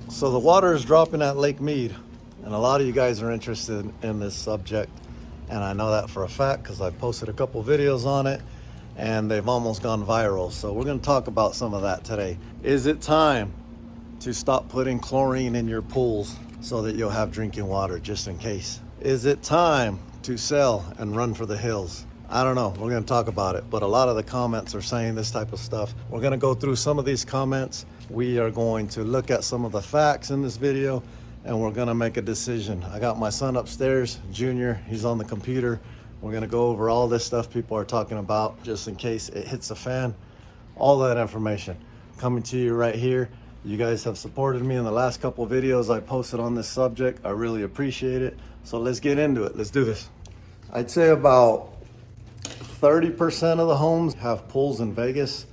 So the water is dropping at Lake Mead, and a lot of you guys are interested in this subject, and I know that for a fact because I've posted a couple videos on it and they've almost gone viral. So we're going to talk about some of that today. Is it time to stop putting chlorine in your pools so that you'll have drinking water just in case? Is it time to sell and run for the hills? I don't know. We're going to talk about it, but a lot of the comments are saying this type of stuff. We're going to go through some of these comments. We are going to look at some of the facts in this video, and we're going to make a decision. I got my son upstairs, Junior. He's on the computer. We're going to go over all this stuff people are talking about just in case it hits the fan. All that information coming to you right here. You guys have supported me in the last couple of videos I posted on this subject. I really appreciate it. So let's get into it. Let's do this. I'd say about 30% of the homes have pools in Vegas.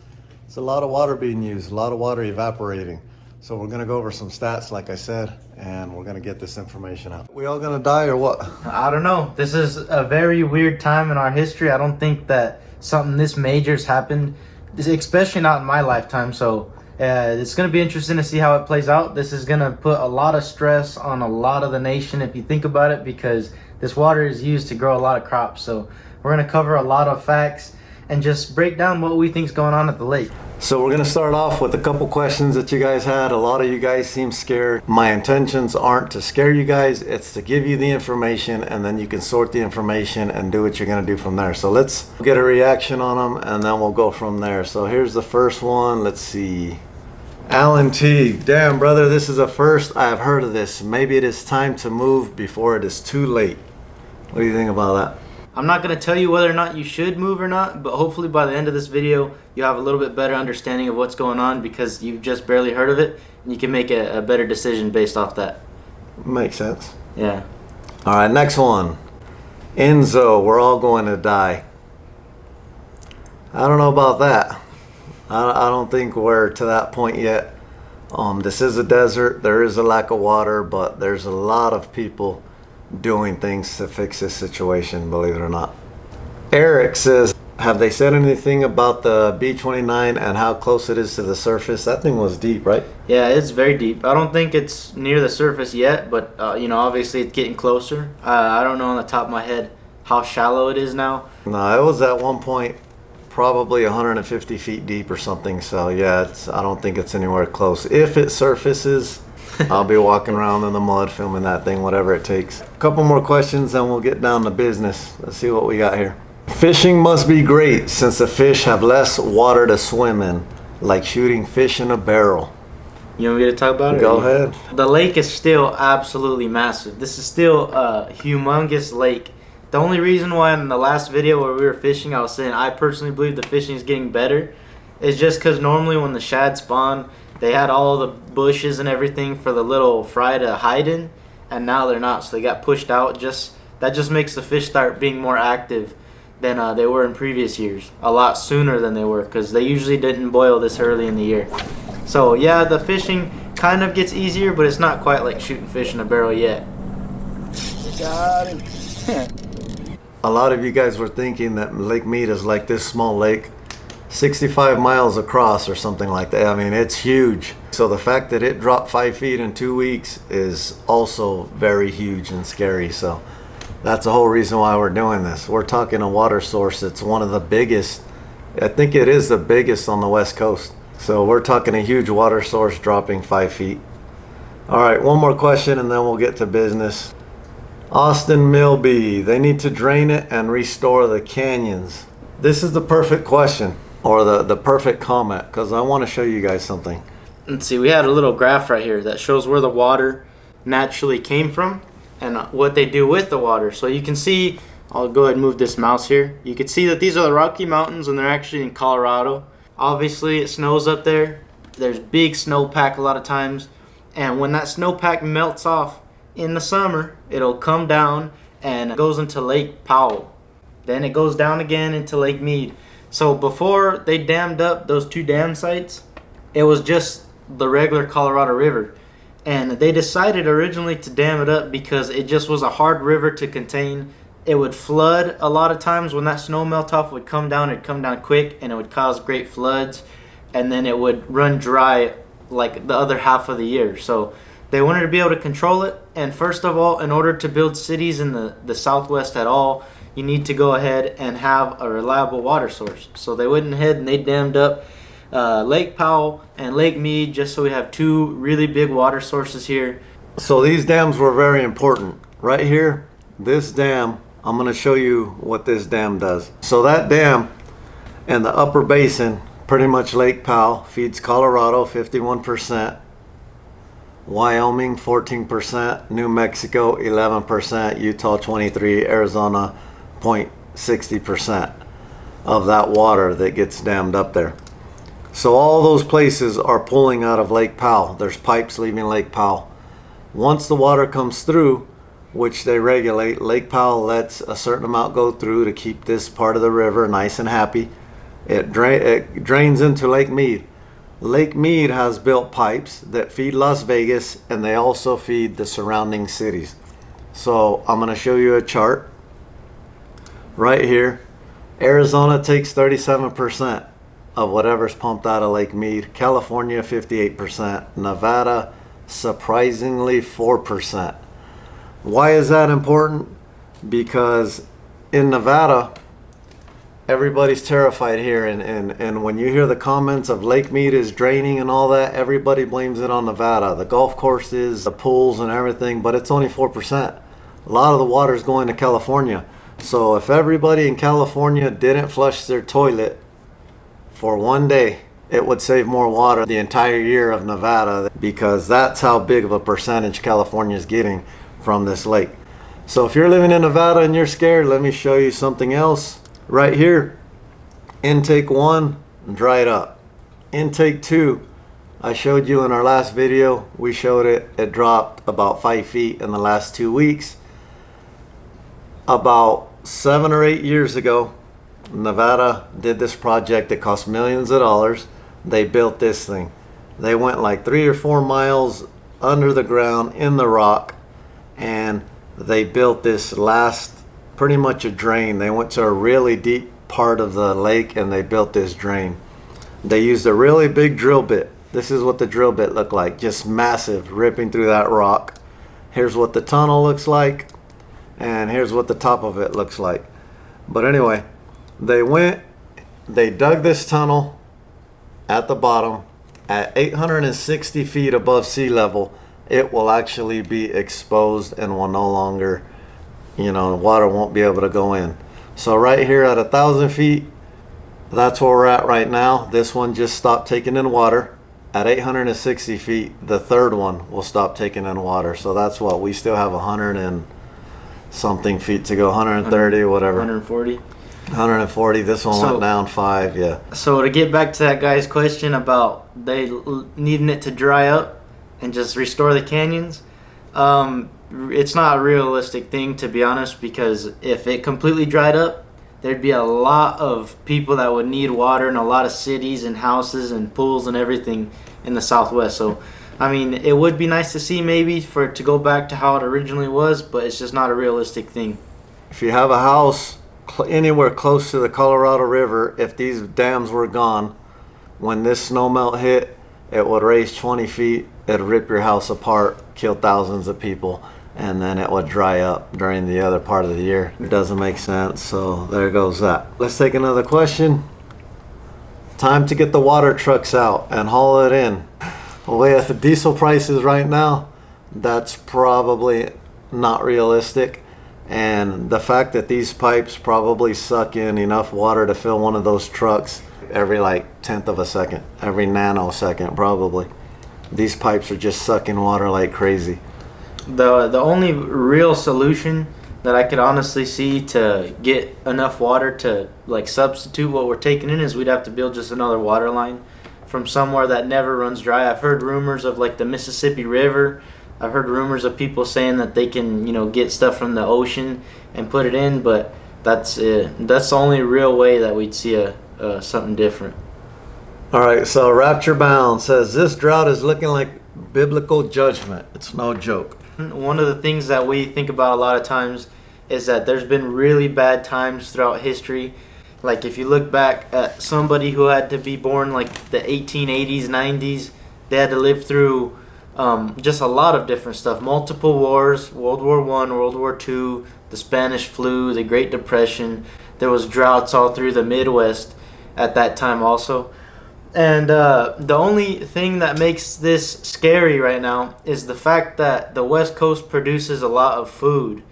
It's a lot of water being used, a lot of water evaporating. So we're gonna go over some stats, like I said, and we're gonna get this information out. We all gonna die or what? I don't know. This is a very weird time in our history. I don't think that something this major has happened, especially not in my lifetime. So it's gonna be interesting to see how it plays out. This is gonna put a lot of stress on a lot of the nation if you think about it, because this water is used to grow a lot of crops. So we're gonna cover a lot of facts and just break down what we think is going on at the lake. So we're gonna start off with a couple questions that you guys had. A lot of you guys seem scared. My intentions aren't to scare you guys, it's to give you the information, and then you can sort the information and do what you're gonna do from there. So let's get a reaction on them and then we'll go from there. So here's the first one. Let's see. Alan T, damn brother, this is a first I have heard of this. Maybe it is time to move before it is too late. What do you think about that? I'm not going to tell you whether or not you should move or not, but hopefully by the end of this video, you'll have a little bit better understanding of what's going on, because you've just barely heard of it, and you can make a better decision based off that. Makes sense. Yeah. All right, next one. Enzo, we're all going to die. I don't know about that. I don't think we're to that point yet. This is a desert. There is a lack of water, but there's a lot of people doing things to fix this situation, believe it or not. Eric says, have they said anything about the B29 and how close it is to the surface? That thing was deep, right? Yeah, it's very deep. I don't think it's near the surface yet, but obviously it's getting closer. I don't know on the top of my head how shallow it is now. No, it was at one point probably 150 feet deep or something. So yeah, I don't think it's anywhere close. If it surfaces, I'll be walking around in the mud filming that thing, whatever it takes. A couple more questions and we'll get down to business. Let's see what we got here. Fishing must be great since the fish have less water to swim in, like shooting fish in a barrel. You want me to talk about it? Go ahead. The lake is still absolutely massive. This is still a humongous lake. The only reason why in the last video where we were fishing, I was saying I personally believe the fishing is getting better, is just because normally when the shad spawn, they had all the bushes and everything for the little fry to hide in, and now they're not, so they got pushed out. That just makes the fish start being more active than they were in previous years, a lot sooner than they were, because they usually didn't boil this early in the year. So yeah, the fishing kind of gets easier, but it's not quite like shooting fish in a barrel yet. Got him. A lot of you guys were thinking that Lake Mead is like this small lake, 65 miles across or something like that. I mean, it's huge. So the fact that it dropped 5 feet in 2 weeks is also very huge and scary. So that's the whole reason why we're doing this. We're talking a water source that's one of the biggest. I think it is the biggest on the West Coast. So we're talking a huge water source dropping 5 feet. All right, one more question and then we'll get to business. Austin Milby, they need to drain it and restore the canyons. This is the perfect question, or the perfect comment, because I want to show you guys something. Let's see, we had a little graph right here that shows where the water naturally came from and what they do with the water. So you can see, I'll go ahead and move this mouse here. You can see that these are the Rocky Mountains and they're actually in Colorado. Obviously it snows up there. There's big snowpack a lot of times. And when that snowpack melts off in the summer, it'll come down and it goes into Lake Powell. Then it goes down again into Lake Mead. So before they dammed up those two dam sites, it was just the regular Colorado River. And they decided originally to dam it up because it just was a hard river to contain. It would flood a lot of times when that snow melt off would come down. It'd come down quick and it would cause great floods. And then it would run dry like the other half of the year. So they wanted to be able to control it. And first of all, in order to build cities in the Southwest at all, you need to go ahead and have a reliable water source. So they went ahead and they dammed up Lake Powell and Lake Mead, just so we have two really big water sources here. So these dams were very important. Right here, this dam, I'm going to show you what this dam does. So that dam and the upper basin, pretty much Lake Powell, feeds Colorado 51%, Wyoming 14%, New Mexico 11%, Utah 23%, Arizona 0.60% of that water that gets dammed up there. So all those places are pulling out of Lake Powell. There's pipes leaving Lake Powell. Once the water comes through, which they regulate, Lake Powell lets a certain amount go through to keep this part of the river nice and happy. It drains into Lake Mead. Lake Mead has built pipes that feed Las Vegas, and they also feed the surrounding cities. So I'm going to show you a chart right here. Arizona takes 37% of whatever's pumped out of Lake Mead. California 58%. Nevada surprisingly 4%. Why is that important? Because in Nevada, everybody's terrified here, and when you hear the comments of Lake Mead is draining and all that, everybody blames it on Nevada. The golf courses, the pools and everything, but it's only 4%. A lot of the water is going to California. So if everybody in California didn't flush their toilet for one day, it would save more water the entire year of Nevada, because that's how big of a percentage California is getting from this lake. So if you're living in Nevada and you're scared, let me show you something else. Right here, intake 1 dried up. Intake 2, I showed you in our last video, we showed it dropped about 5 feet in the last 2 weeks. About 7 or 8 years ago, Nevada did this project that cost millions of dollars. They built this thing. They went like 3 or 4 miles under the ground in the rock, and they built this last, pretty much a drain. They went to a really deep part of the lake and they built this drain. They used a really big drill bit. This is what the drill bit looked like, just massive, ripping through that rock. Here's what the tunnel looks like, and here's what the top of it looks like. But anyway, they dug this tunnel at the bottom at 860 feet above sea level. It will actually be exposed and will no longer, water won't be able to go in. So right here at 1,000 feet, that's where we're at right now. This one just stopped taking in water. At 860 feet, the third one will stop taking in water. So that's what, we still have 100 and something feet to go, 130, whatever. 140. 140. This one went down 5, yeah. So to get back to that guy's question about they needing it to dry up and just restore the canyons, it's not a realistic thing, to be honest, because if it completely dried up, there'd be a lot of people that would need water, and a lot of cities and houses and pools and everything in the Southwest. So I mean, it would be nice to see maybe for it to go back to how it originally was, but it's just not a realistic thing. If you have a house anywhere close to the Colorado River, if these dams were gone, when this snowmelt hit, it would raise 20 feet, it'd rip your house apart, kill thousands of people, and then it would dry up during the other part of the year. It doesn't make sense, so there goes that. Let's take another question. Time to get the water trucks out and haul it in. The way the diesel prices right now, that's probably not realistic. And the fact that these pipes probably suck in enough water to fill one of those trucks every like 1/10 of a second, every nanosecond probably. These pipes are just sucking water like crazy. The only real solution that I could honestly see to get enough water to like substitute what we're taking in is we'd have to build just another water line from somewhere that never runs dry. I've heard rumors of like the Mississippi River. I've heard rumors of people saying that they can, get stuff from the ocean and put it in, but that's it. That's the only real way that we'd see something different. All right, so Rapture Bound says this drought is looking like biblical judgment. It's no joke. One of the things that we think about a lot of times is that there's been really bad times throughout history. Like if you look back at somebody who had to be born like the 1880s, 90s, They had to live through just a lot of different stuff, multiple wars, World War I, World War II, the Spanish flu, the Great Depression. There was droughts all through the Midwest at that time also. And the only thing that makes this scary right now is the fact that the West Coast produces a lot of food.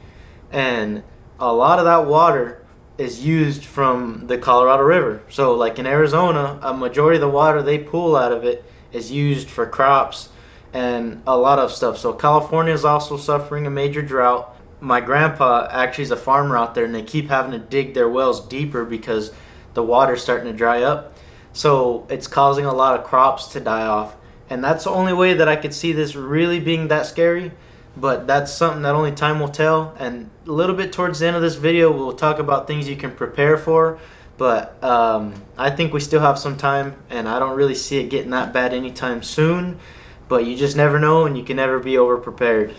And a lot of that water is used from the Colorado River. So like in Arizona, a majority of the water they pull out of it is used for crops and a lot of stuff. So California is also suffering a major drought. My grandpa actually is a farmer out there, and they keep having to dig their wells deeper because the water's starting to dry up. So it's causing a lot of crops to die off. And that's the only way that I could see this really being that scary. But that's something that only time will tell. And a little bit towards the end of this video, we'll talk about things you can prepare for. But I think we still have some time, and I don't really see it getting that bad anytime soon. But you just never know, and you can never be over prepared.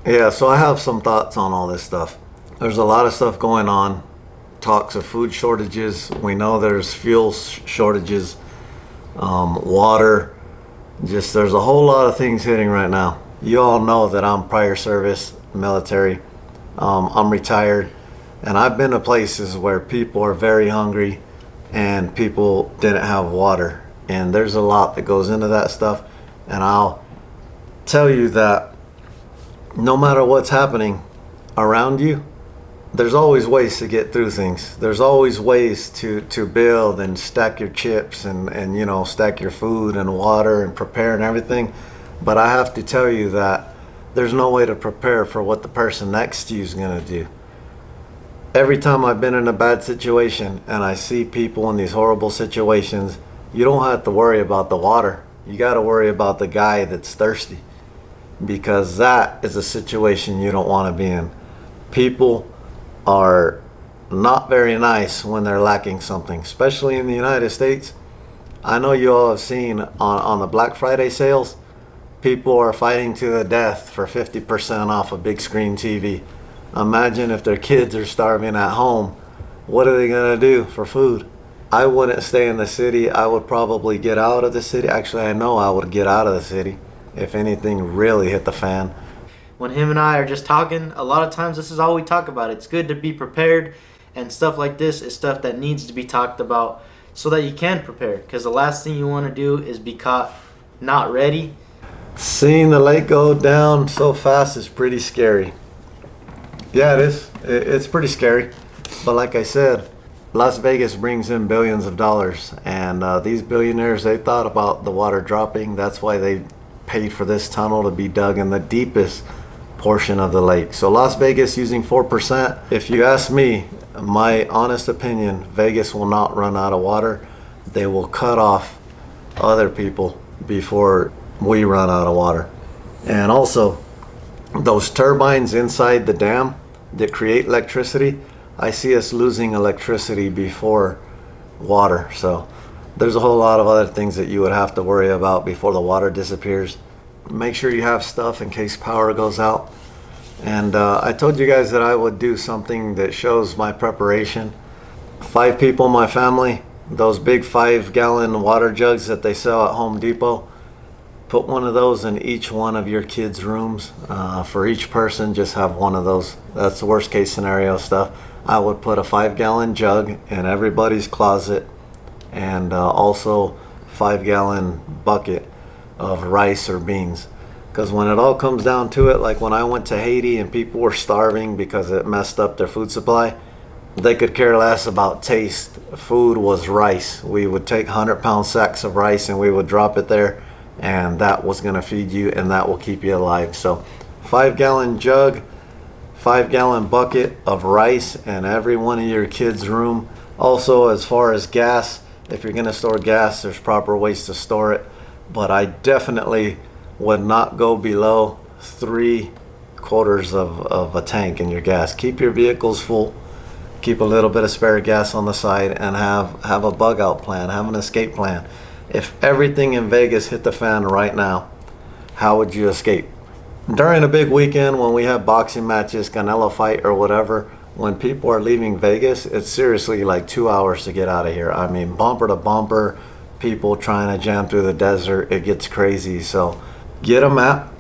Yeah, so I have some thoughts on all this stuff. There's a lot of stuff going on. Talks of food shortages. We know there's fuel shortages, water. Just there's a whole lot of things hitting right now. You all know that I'm prior service military. I'm retired, and I've been to places where people are very hungry and people didn't have water. And there's a lot that goes into that stuff. And I'll tell you that no matter what's happening around you, there's always ways to get through things. There's always ways to build and stack your chips and you know, stack your food and water and prepare and everything. But I have to tell you that there's no way to prepare for what the person next to you is going to do. Every time I've been in a bad situation and I see people in these horrible situations, you don't have to worry about the water. You got to worry about the guy that's thirsty, because that is a situation you don't want to be in. People are not very nice when they're lacking something, especially in the United States. I know you all have seen on the Black Friday sales, people are fighting to the death for 50% off a big screen TV. Imagine if their kids are starving at home. What are they going to do for food? I wouldn't stay in the city. I would probably get out of the city. Actually, I know I would get out of the city if anything really hit the fan. When him and I are just talking, a lot of times this is all we talk about. It's good to be prepared, and stuff like this is stuff that needs to be talked about so that you can prepare, because the last thing you want to do is be caught not ready. Seeing the lake go down so fast is pretty scary. Yeah, it is. It's pretty scary. But like I said, Las Vegas brings in billions of dollars, and these billionaires, they thought about the water dropping. That's why they paid for this tunnel to be dug in the deepest portion of the lake. So Las Vegas using 4%. If you ask me, my honest opinion, Vegas will not run out of water. They will cut off other people before we run out of water. And also, those turbines inside the dam that create electricity, I see us losing electricity before water. So there's a whole lot of other things that you would have to worry about before the water disappears. Make sure you have stuff in case power goes out. And I told you guys that I would do something that shows my preparation. 5 people in my family, those big 5-gallon water jugs that they sell at Home Depot, put one of those in each one of your kids' rooms. For each person, just have one of those. That's the worst case scenario stuff. I would put a 5-gallon jug in everybody's closet, and also 5-gallon bucket of rice or beans. Because when it all comes down to it, like when I went to Haiti and people were starving because it messed up their food supply, they could care less about taste. Food was rice. We would take 100-pound sacks of rice and we would drop it there, and that was going to feed you, and that will keep you alive. So 5-gallon jug, 5-gallon bucket of rice in every one of your kids' room. Also, as far as gas, if you're going to store gas, there's proper ways to store it. But I definitely would not go below 3/4 of a tank in your gas. Keep your vehicles full. Keep a little bit of spare gas on the side, and have a bug out plan, have an escape plan. If everything in Vegas hit the fan right now, how would you escape? During a big weekend when we have boxing matches, Canelo fight or whatever, when people are leaving Vegas, it's seriously like 2 hours to get out of here. I mean, bumper to bumper, people trying to jam through the desert, it gets crazy. So get a map,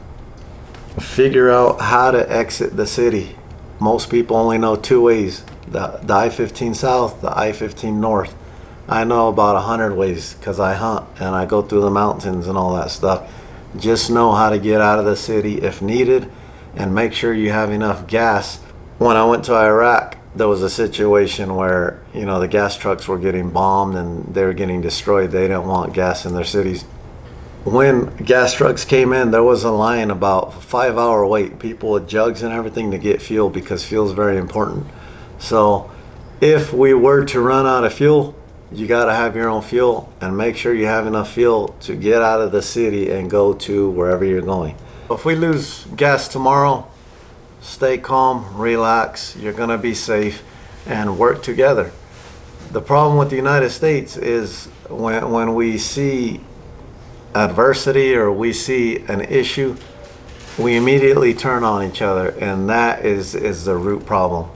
figure out how to exit the city. Most people only know two ways, the I-15 south, the I-15 north. I know about 100 ways because I hunt and I go through the mountains and all that stuff. Just know how to get out of the city if needed, and make sure you have enough gas. When I went to Iraq, there was a situation where, you know, the gas trucks were getting bombed and they were getting destroyed. They didn't want gas in their cities. When gas trucks came in, there was a line, about 5-hour wait, people with jugs and everything to get fuel, because fuel is very important. So if we were to run out of fuel, you got to have your own fuel, and make sure you have enough fuel to get out of the city and go to wherever you're going. If we lose gas tomorrow, stay calm, relax, you're gonna be safe, and work together. The problem with the United States is when we see adversity or we see an issue, we immediately turn on each other, and that is the root problem.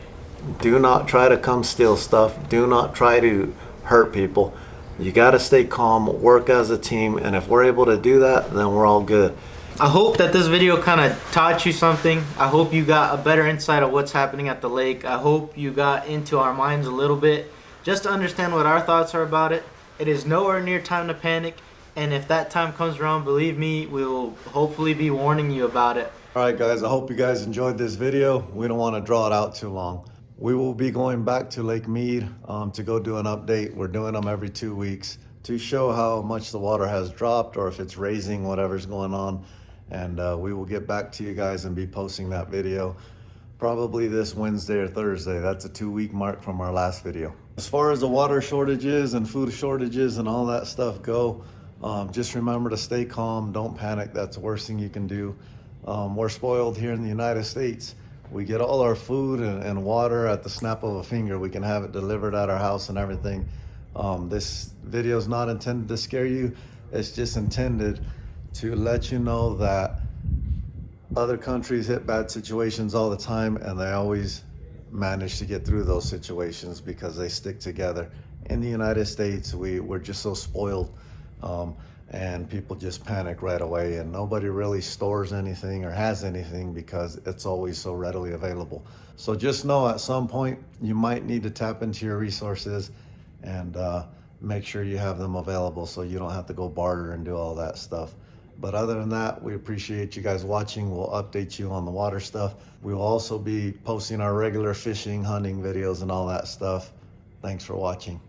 Do not try to come steal stuff. Do not try to hurt people. You got to stay calm, work as a team, and if we're able to do that, then we're all good. I hope that this video kind of taught you something. I hope you got a better insight of what's happening at the lake. I hope you got into our minds a little bit just to understand what our thoughts are about it. It is nowhere near time to panic, and if that time comes around, believe me, we will hopefully be warning you about it. All right, guys, I hope you guys enjoyed this video. We don't want to draw it out too long. We will be going back to Lake Mead to go do an update. We're doing them every 2 weeks to show how much the water has dropped, or if it's raising, whatever's going on. And we will get back to you guys and be posting that video probably this Wednesday or Thursday. That's a 2-week mark from our last video. As far as the water shortages and food shortages and all that stuff go, just remember to stay calm. Don't panic. That's the worst thing you can do. We're spoiled here in the United States. We get all our food and water at the snap of a finger. We can have it delivered at our house and everything. This video is not intended to scare you. It's just intended to let you know that other countries hit bad situations all the time, and they always manage to get through those situations because they stick together. In the United States, we're just so spoiled, and people just panic right away, and nobody really stores anything or has anything because it's always so readily available. So just know at some point you might need to tap into your resources and make sure you have them available so you don't have to go barter and do all that stuff. But other than that, we appreciate you guys watching. We'll update you on the water stuff. We will also be posting our regular fishing, hunting videos and all that stuff. Thanks for watching.